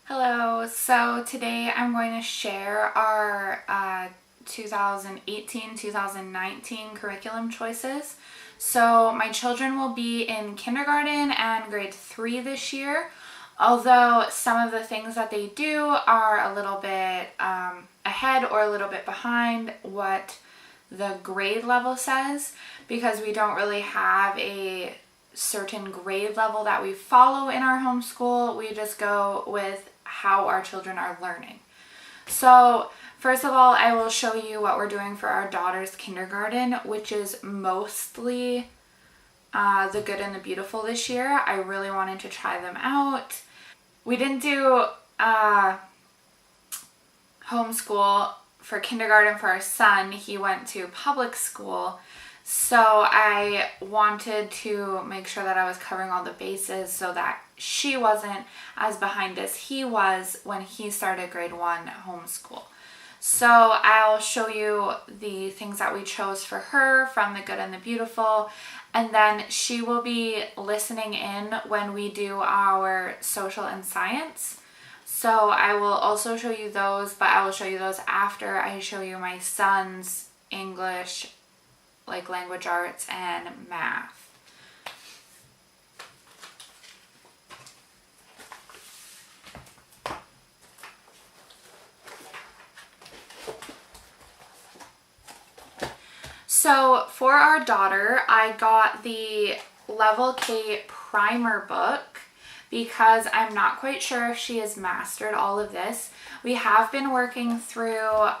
Hello, so today I'm going to share our 2018-2019 curriculum choices. So my children will be in kindergarten and grade 3 this year, although some of the things that they do are a little bit ahead or a little bit behind what the grade level says, because we don't really have a certain grade level that we follow in our homeschool. We just go with how our children are learning. So first of all, I will show you what we're doing for our daughter's kindergarten, which is mostly the Good and the Beautiful this year. I really wanted to try them out. We didn't do homeschool for kindergarten for our son. He went to public school. So I wanted to make sure that I was covering all the bases so that she wasn't as behind as he was when he started grade 1 homeschool. So I'll show you the things that we chose for her from the Good and the Beautiful, and then she will be listening in when we do our social and science. So I will also show you those, but I will show you those after I show you my son's English, like language arts and math. So for our daughter, I got the Level K primer book because I'm not quite sure if she has mastered all of this. We have been working through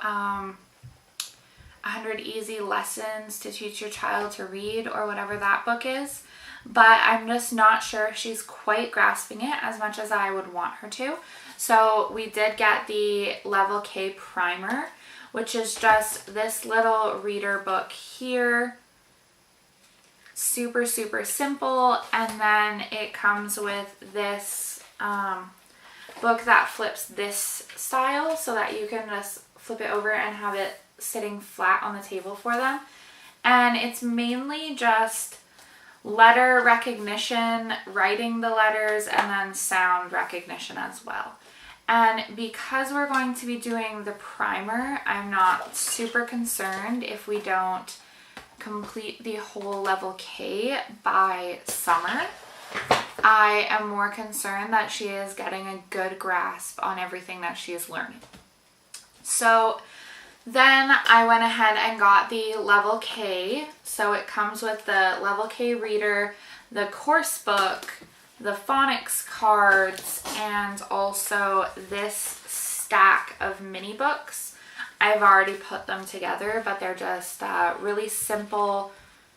100 Easy Lessons to Teach Your Child to Read, or whatever that book is, but I'm just not sure if she's quite grasping it as much as I would want her to. So we did get the Level K primer, which is just this little reader book here. Super simple, and then it comes with this book that flips this style so that you can just flip it over and have it sitting flat on the table for them. And it's mainly just letter recognition, writing the letters, and then sound recognition as well. And because we're going to be doing the primer, I'm not super concerned if we don't complete the whole Level K by summer. I am more concerned that she is getting a good grasp on everything that she is learning. So then I went ahead and got the Level K. So it comes with the Level K reader, the course book, the phonics cards, and also this stack of mini books. I've already put them together, but they're just really simple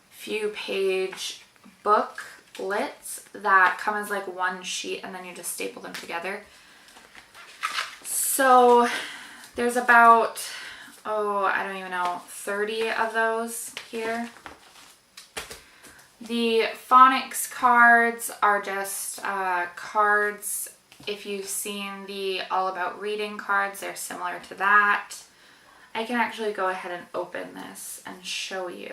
few page booklets that come as like one sheet, and then you just staple them together. So there's about, I don't even know, 30 of those here. The phonics cards are just cards. If you've seen the All About Reading cards, they're similar to that. I can actually go ahead and open this and show you.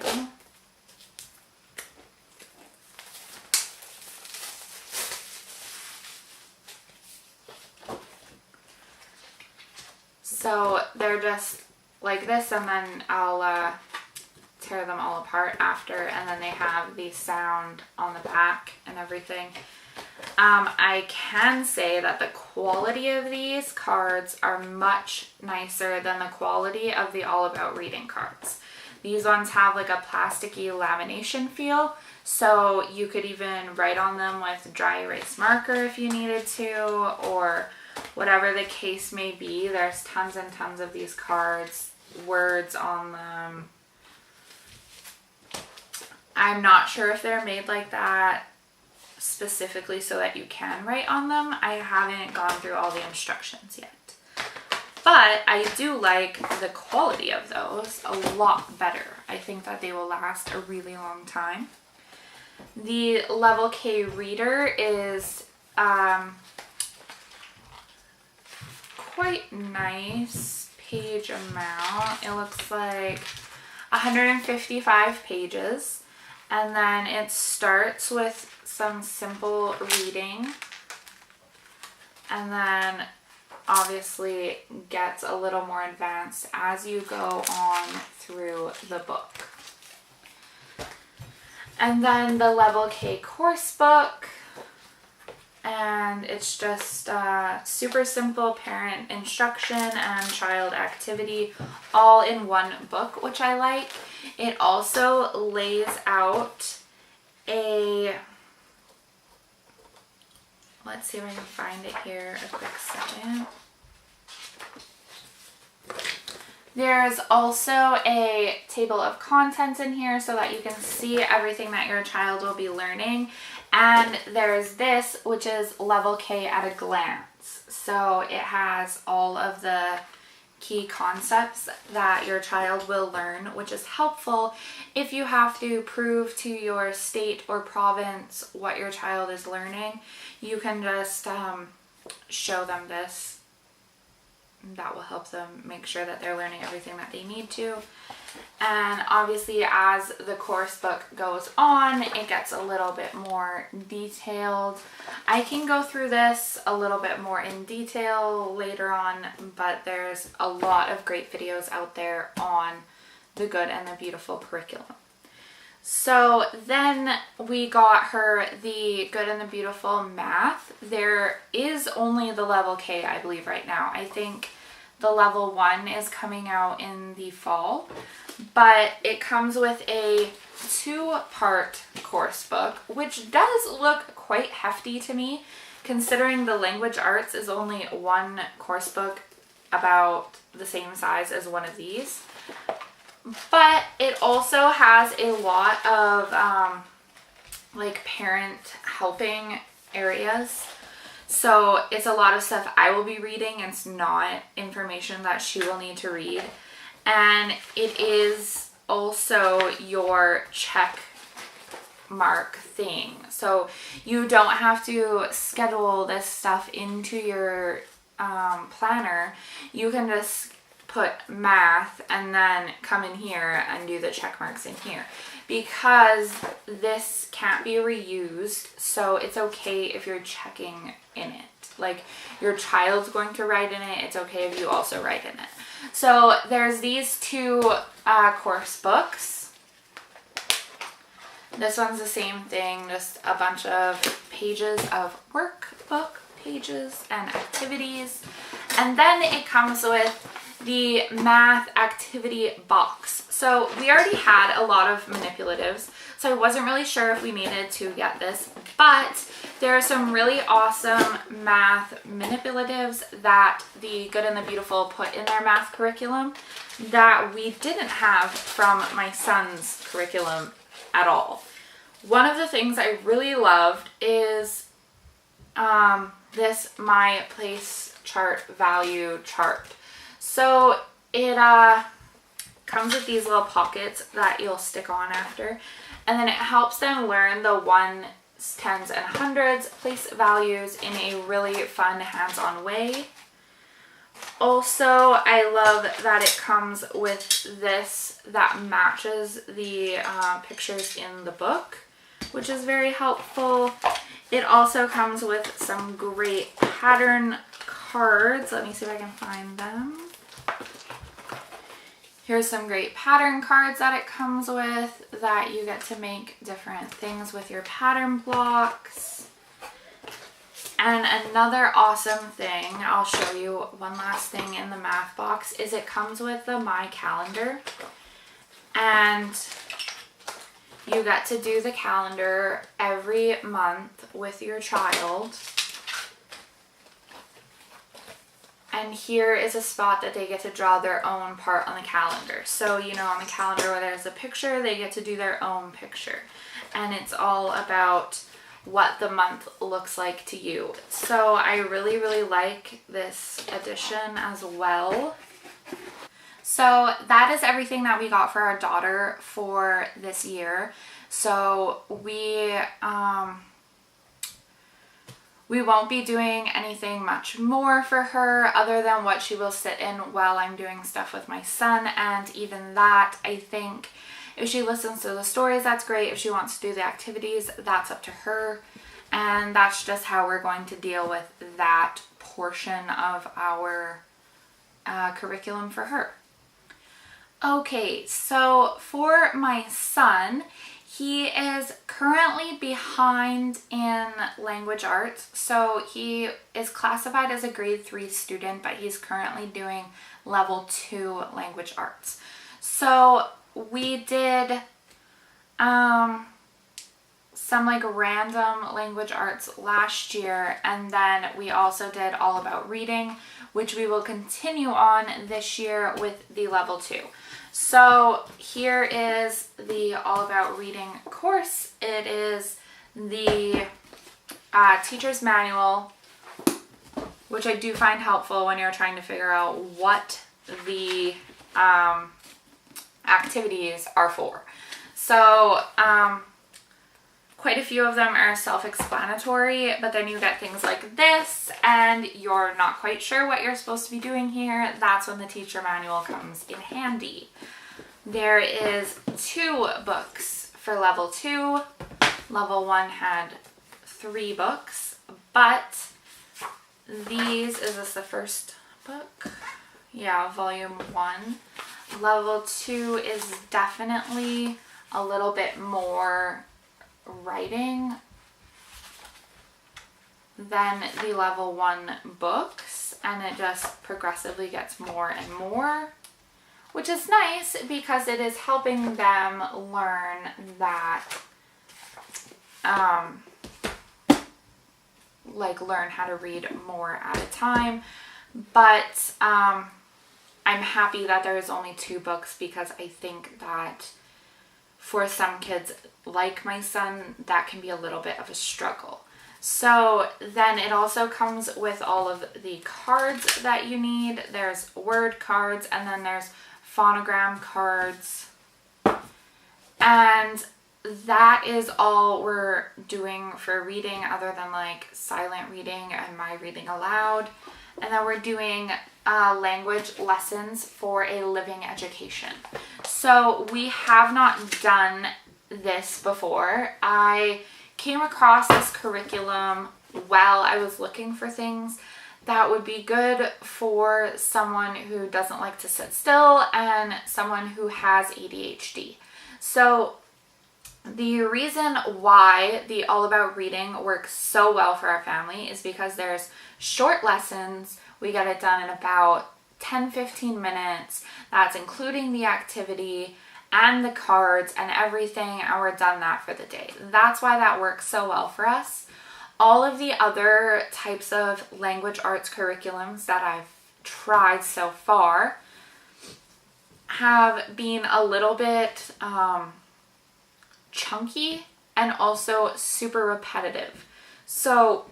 So they're just like this, and then I'll tear them all apart after, and then they have the sound on the back and everything. I can say that the quality of these cards are much nicer than the quality of the All About Reading cards. These ones have like a plasticky lamination feel, so you could even write on them with dry erase marker if you needed to, or whatever the case may be. There's tons and tons of these cards, words on them. I'm not sure if they're made like that specifically so that you can write on them. I haven't gone through all the instructions yet. But I do like the quality of those a lot better. I think that they will last a really long time. The Level K reader is quite nice page amount. It looks like 155 pages. And then it starts with some simple reading, and then obviously gets a little more advanced as you go on through the book. And then the Level K course book, and it's just super simple parent instruction and child activity all in one book, which I like. It also lays out a, let's see if I can find it here a quick second. There's also a table of contents in here so that you can see everything that your child will be learning. And there's this, which is Level K at a glance. So it has all of the key concepts that your child will learn, which is helpful if you have to prove to your state or province what your child is learning. You can just show them this. That will help them make sure that they're learning everything that they need to. And obviously as the course book goes on, it gets a little bit more detailed. I can go through this a little bit more in detail later on, but there's a lot of great videos out there on the Good and the Beautiful curriculum. So then we got her the Good and the Beautiful math. There is only the Level K, I believe, right now. I think the Level 1 is coming out in the fall, but it comes with a 2-part course book, which does look quite hefty to me, considering the language arts is only one course book about the same size as one of these. But it also has a lot of like parent helping areas. So it's a lot of stuff I will be reading. It's not information that she will need to read. And it is also your check mark thing. So you don't have to schedule this stuff into your planner. You can just put math and then come in here and do the check marks in here, because this can't be reused. So it's okay if you're checking in it. Like your child's going to write in it, it's okay if you also write in it. So there's these 2 course books. This one's the same thing, just a bunch of pages of workbook pages and activities. And then it comes with the math activity box. So we already had a lot of manipulatives, so I wasn't really sure if we needed to get this, but there are some really awesome math manipulatives that the Good and the Beautiful put in their math curriculum that we didn't have from my son's curriculum at all. One of the things I really loved is this My Place Chart Value chart. So it comes with these little pockets that you'll stick on after, and then it helps them learn the 1s, 10s, and 100s place values in a really fun hands-on way. Also, I love that it comes with this that matches the pictures in the book, which is very helpful. It also comes with some great pattern cards. Let me see if I can find them. Here's some great pattern cards that it comes with that you get to make different things with your pattern blocks. And another awesome thing, I'll show you one last thing in the math box, is it comes with the My Calendar. And you get to do the calendar every month with your child. And here is a spot that they get to draw their own part on the calendar. So, you know, on the calendar where there's a picture, they get to do their own picture. And it's all about what the month looks like to you. So I really, really like this edition as well. So that is everything that we got for our daughter for this year. So we won't be doing anything much more for her other than what she will sit in while I'm doing stuff with my son, and even that I think If she listens to the stories, that's great. If she wants to do the activities, that's up to her. And that's just how we're going to deal with that portion of our curriculum for her. Okay, so for my son, he is currently behind in language arts. So he is classified as a grade 3 student, but he's currently doing level 2 language arts. So we did some like random language arts last year, and then we also did all about reading, which we will continue on this year with the level 2. So here is the all about reading course. It is the teacher's manual, which I do find helpful when you're trying to figure out what the activities are for. So quite a few of them are self-explanatory, but then you get things like this and you're not quite sure what you're supposed to be doing here. That's when the teacher manual comes in handy. There is 2 books for level 2. Level 1 had 3 books, but these, is this the first book? Yeah, volume 1. Level 2 is definitely a little bit more writing than the level 1 books, and it just progressively gets more and more, which is nice because it is helping them learn that learn how to read more at a time. But I'm happy that there is only 2 books, because I think that for some kids like my son, that can be a little bit of a struggle. So then it also comes with all of the cards that you need. There's word cards, and then there's phonogram cards. And that is all we're doing for reading, other than like silent reading and my reading aloud. And then we're doing language lessons for a living education. So we have not done this before. I came across this curriculum while I was looking for things that would be good for someone who doesn't like to sit still and someone who has ADHD. So the reason why the All About Reading works so well for our family is because there's short lessons. We get it done in about 10-15 minutes. That's including the activity and the cards and everything, and we're done that for the day. That's why that works so well for us. All of the other types of language arts curriculums that I've tried so far have been a little bit chunky and also super repetitive. So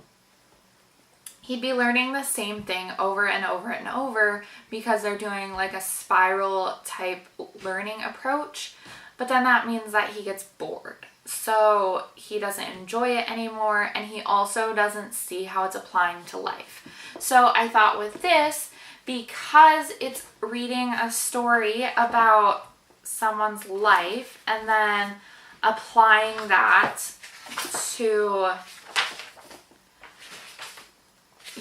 he'd be learning the same thing over and over and over because they're doing like a spiral type learning approach, but then that means that he gets bored. So he doesn't enjoy it anymore, and he also doesn't see how it's applying to life. So I thought with this, because it's reading a story about someone's life and then applying that to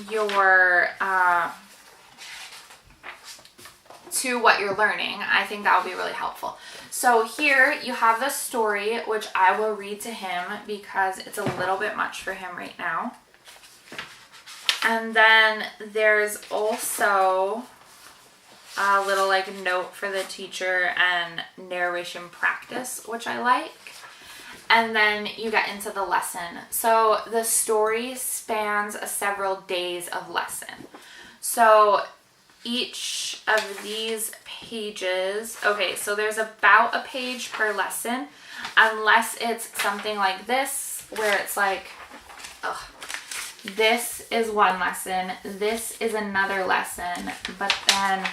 your to what you're learning, I think that will be really helpful. So here you have the story, which I will read to him because it's a little bit much for him right now. And then there's also a little like note for the teacher and narration practice, which I like. And then you get into the lesson. So the story spans several days of lesson. So each of these pages, okay, so there's about a page per lesson, unless it's something like this, where it's like, this is one lesson, this is another lesson, but then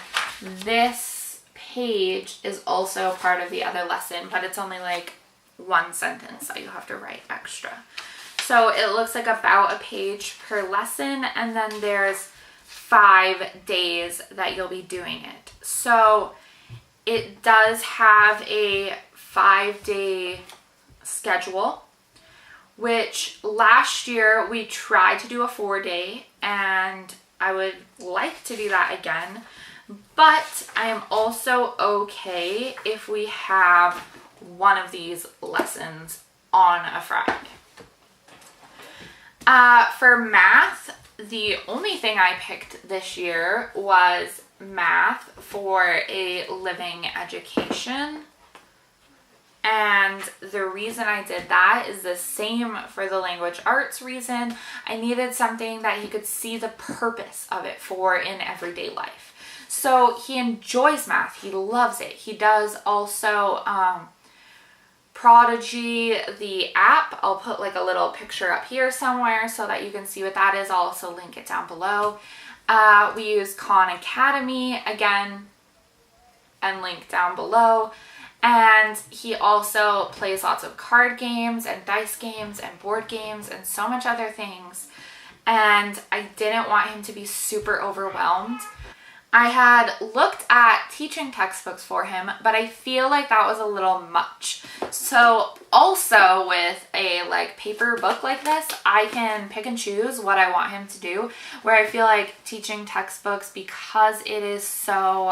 this page is also part of the other lesson, but it's only like one sentence that you have to write extra. So it looks like about a page per lesson, and then there's 5 days that you'll be doing it. So it does have a 5-day schedule, which last year we tried to do a 4-day, and I would like to do that again, but I am also okay if we have one of these lessons on a Friday. For math, the only thing I picked this year was math for a living education. And the reason I did that is the same for the language arts reason. I needed something that he could see the purpose of it for in everyday life. So he enjoys math. He loves it. He does also Prodigy, the app. I'll put like a little picture up here somewhere so that you can see what that is. I'll also link it down below. We use Khan Academy again, and link down below. And he also plays lots of card games and dice games and board games and so much other things. And I didn't want him to be super overwhelmed. I had looked at teaching textbooks for him, but I feel like that was a little much. So also with a like paper book like this, I can pick and choose what I want him to do, where I feel like teaching textbooks, because it is so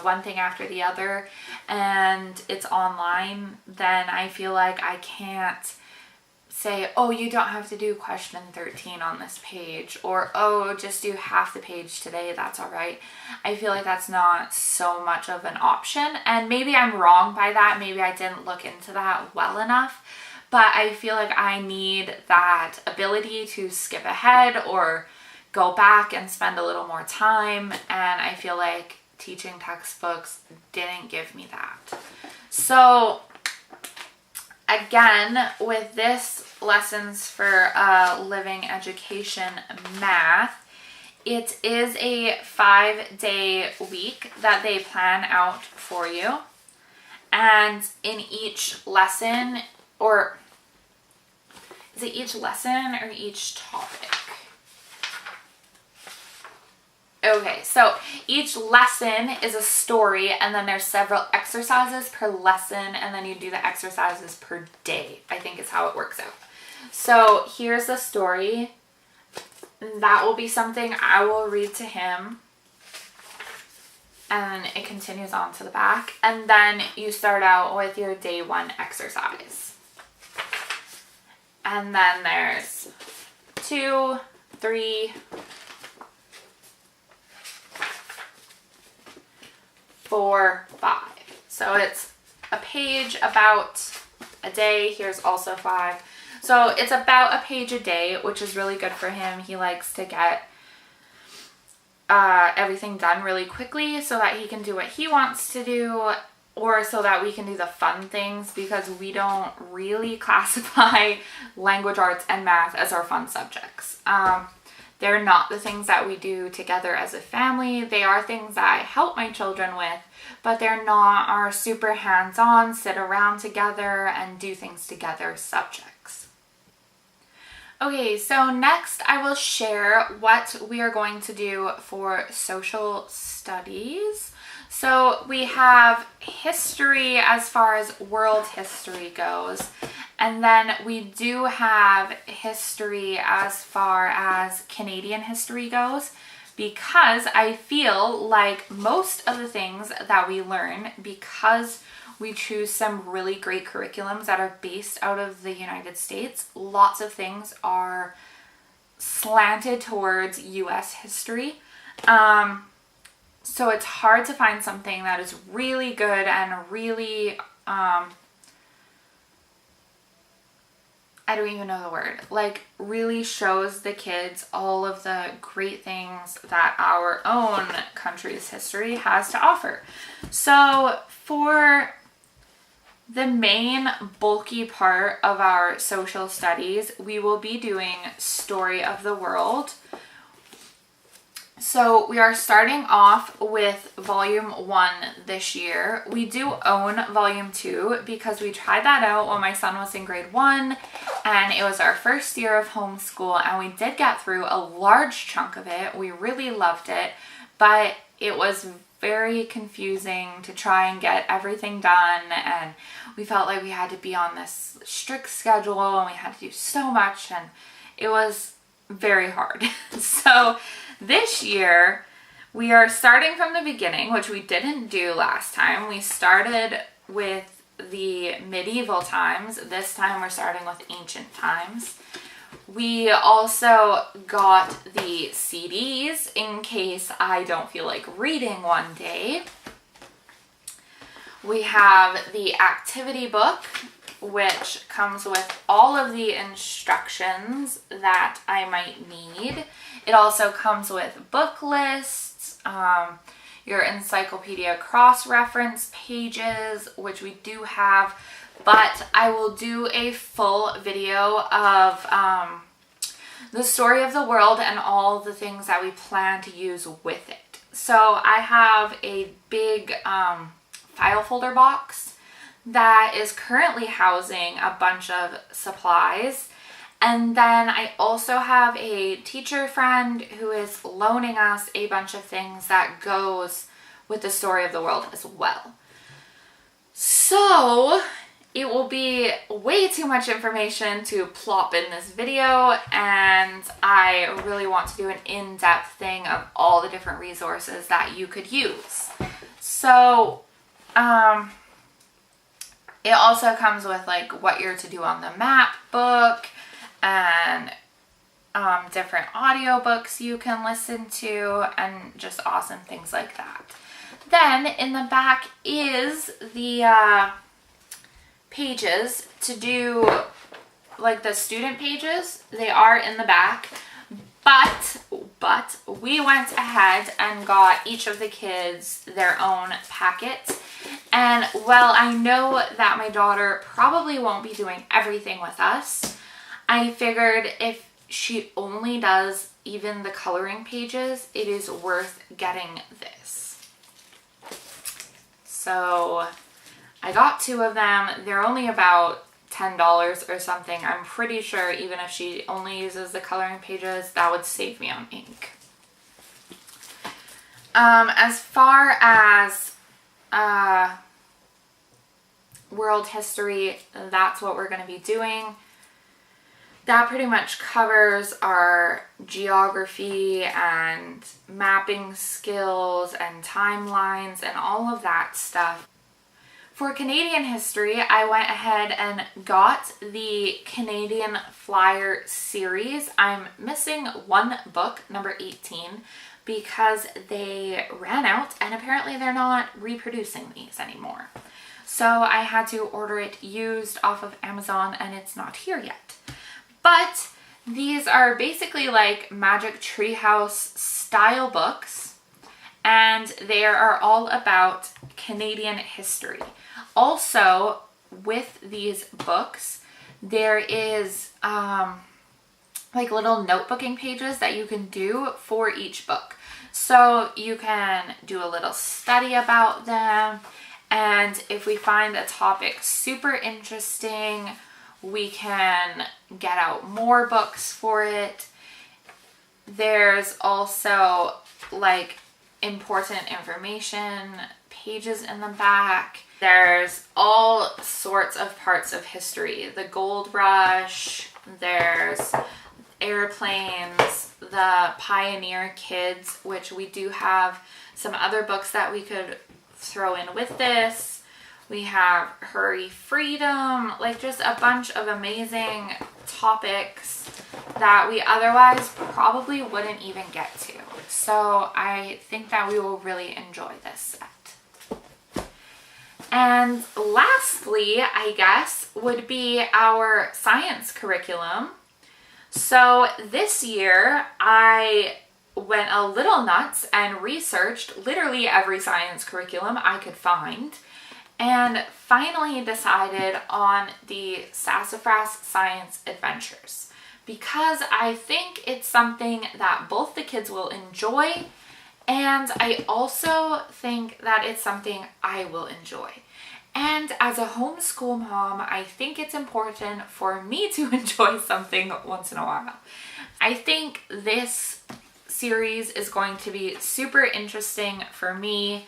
one thing after the other and it's online, then I feel like I can't say, oh, you don't have to do question 13 on this page, or oh, just do half the page today, that's all right. I feel like that's not so much of an option, and maybe I'm wrong by that. Maybe I didn't look into that well enough, but I feel like I need that ability to skip ahead or go back and spend a little more time, and I feel like teaching textbooks didn't give me that. So again, with this lessons for living education math, it is a 5-day week that they plan out for you. And in each lesson, or is it each lesson or each topic? Okay, so each lesson is a story, and then there's several exercises per lesson, and then you do the exercises per day, I think is how it works out. So here's the story. That will be something I will read to him, and it continues on to the back. And then you start out with your day 1 exercise. And then there's 2, 3, 4, 5. So it's a page about a day. Here's also 5. So it's about a page a day, which is really good for him. He likes to get everything done really quickly so that he can do what he wants to do, or so that we can do the fun things, because we don't really classify language arts and math as our fun subjects. They're not the things that we do together as a family. They are things that I help my children with, but they're not our super hands-on, sit around together and do things together subjects. Okay, so next I will share what we are going to do for social studies. So we have history as far as world history goes, and then we do have history as far as Canadian history goes, because I feel like most of the things that we learn, because we choose some really great curriculums that are based out of the United States, lots of things are slanted towards US history. So it's hard to find something that is really good and really, I don't even know the word, like really shows the kids all of the great things that our own country's history has to offer. So for the main bulky part of our social studies, we will be doing Story of the World. So we are starting off with volume 1 this year. We do own volume 2 because we tried that out when my son was in grade 1, and it was our first year of homeschool, and we did get through a large chunk of it. We really loved it, but it was very confusing to try and get everything done, and we felt like we had to be on this strict schedule and we had to do so much, and it was very hard. So this year we are starting from the beginning, which we didn't do last time. We started with the medieval times. This time we're starting with ancient times. We also got the CDs in case I don't feel like reading one day. We have the activity book, which comes with all of the instructions that I might need. It also comes with book lists, your encyclopedia cross-reference pages, which we do have, but I will do a full video of the story of the world and all the things that we plan to use with it. So I have a big file folder box that is currently housing a bunch of supplies. And then I also have a teacher friend who is loaning us a bunch of things that goes with the story of the world as well. So it will be way too much information to plop in this video, and I really want to do an in-depth thing of all the different resources that you could use. So it also comes with like what you're to do on the map book, and different audiobooks you can listen to, and just awesome things like that. Then in the back is the pages to do, like the student pages. They are in the back, but we went ahead and got each of the kids their own packet. And while I know that my daughter probably won't be doing everything with us, I figured if she only does even the coloring pages, it is worth getting this. So I got 2 of them. They're only about $10 or something. I'm pretty sure even if she only uses the coloring pages, that would save me on ink. As far as world history, that's what we're going to be doing. That pretty much covers our geography and mapping skills and timelines and all of that stuff. For Canadian history, I went ahead and got the Canadian Flyer series. I'm missing one book, number 18, because they ran out and apparently they're not reproducing these anymore. So I had to order it used off of Amazon, and it's not here yet. But these are basically like Magic Treehouse style books, and they are all about Canadian history. Also, with these books, there is like little notebooking pages that you can do for each book. So you can do a little study about them, and if we find a topic super interesting, we can get out more books for it. There's also like important information pages in the back. There's all sorts of parts of history. The gold rush, there's airplanes, the pioneer kids, which we do have some other books that we could throw in with this. We have Hurry Freedom, like just a bunch of amazing topics that we otherwise probably wouldn't even get to. So I think that we will really enjoy this set. And lastly, I guess, would be our science curriculum. So this year I went a little nuts and researched literally every science curriculum I could find, and finally decided on the Sassafras Science Adventures, because I think it's something that both the kids will enjoy, and I also think that it's something I will enjoy. And as a homeschool mom, I think it's important for me to enjoy something once in a while. I think this series is going to be super interesting for me,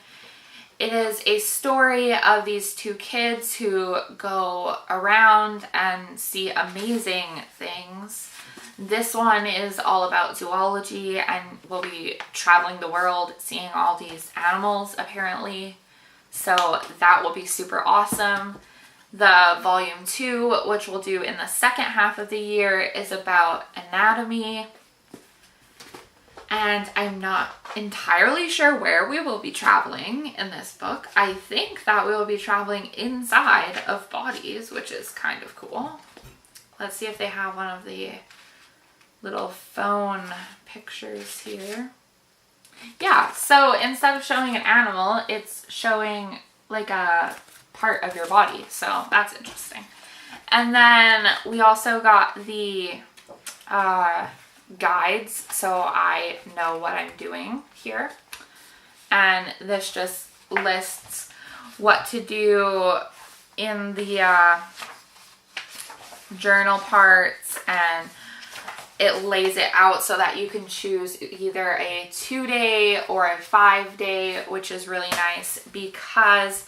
It is a story of these two kids who go around and see amazing things. This one is all about zoology and will be traveling the world, seeing all these animals apparently. So that will be super awesome. The volume 2, which we'll do in the second half of the year, is about anatomy. And I'm not entirely sure where we will be traveling in this book. I think that we will be traveling inside of bodies, which is kind of cool. Let's see if they have one of the little phone pictures here. Yeah, so instead of showing an animal, it's showing like a part of your body. So that's interesting. And then we also got the guides, so I know what I'm doing here. And this just lists what to do in the journal parts, and it lays it out so that you can choose either a 2-day or a 5-day, which is really nice because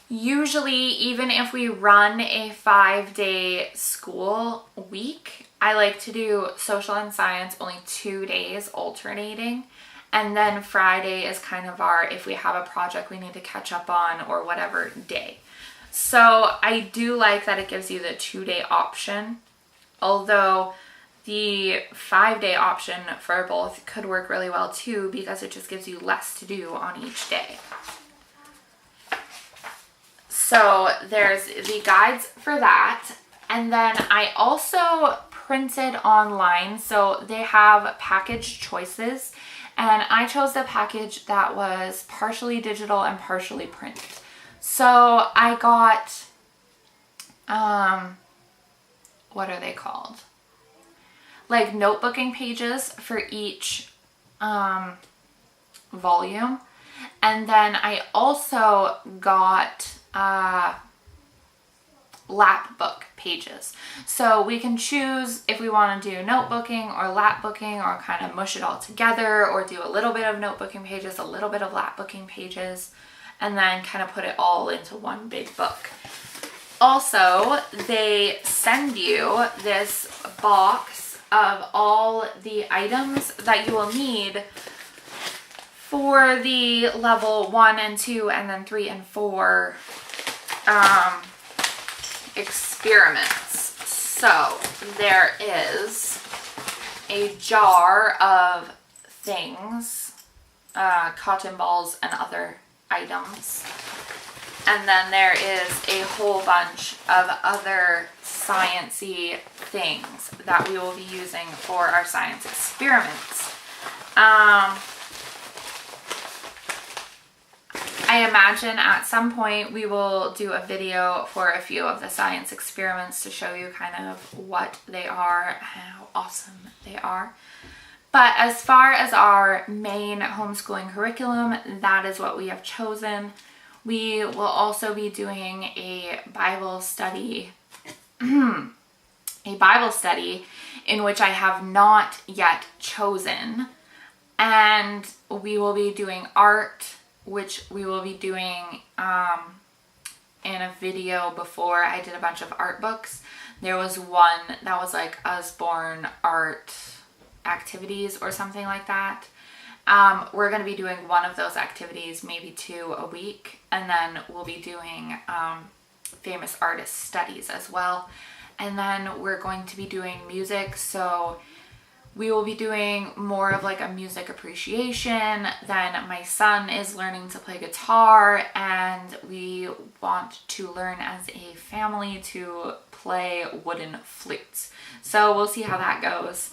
usually even if we run a 5-day school week, I like to do social and science only 2 days alternating. And then Friday is kind of our, if we have a project we need to catch up on or whatever day. So I do like that it gives you the 2-day option, although the 5-day option for both could work really well too because it just gives you less to do on each day. So there's the guides for that. And then I also printed online, so they have package choices, and I chose the package that was partially digital and partially print. So I got, what are they called? Like notebooking pages for each volume. And then I also got lap book pages. So we can choose if we want to do notebooking or lap booking or kind of mush it all together or do a little bit of notebooking pages, a little bit of lap booking pages, and then kind of put it all into one big book. Also, they send you this box of all the items that you will need for the level 1 and 2 and then 3 and 4 experiments. So there is a jar of things, cotton balls and other items. And then there is a whole bunch of other science-y things that we will be using for our science experiments. I imagine at some point we will do a video for a few of the science experiments to show you kind of what they are, how awesome they are. But as far as our main homeschooling curriculum, that is what we have chosen. We will also be doing a Bible study, in which I have not yet chosen. And we will be doing art, which we will be doing in a video before. I did a bunch of art books. There was one that was like Usborne art activities or something like that. We're going to be doing one of those activities, maybe 2 a week, and then we'll be doing famous artist studies as well. And then we're going to be doing music, so we will be doing more of like a music appreciation. Then my son is learning to play guitar, and we want to learn as a family to play wooden flutes. So we'll see how that goes.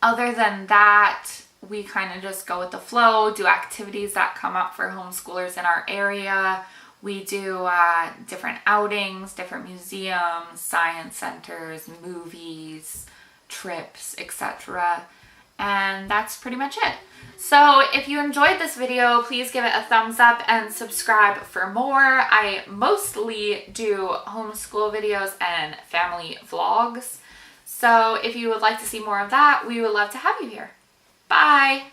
Other than that, we kind of just go with the flow, do activities that come up for homeschoolers in our area. We do different outings, different museums, science centers, movies, trips, etc. And that's pretty much it. So if you enjoyed this video, please give it a thumbs up and subscribe for more. I mostly do homeschool videos and family vlogs. So if you would like to see more of that, we would love to have you here. Bye!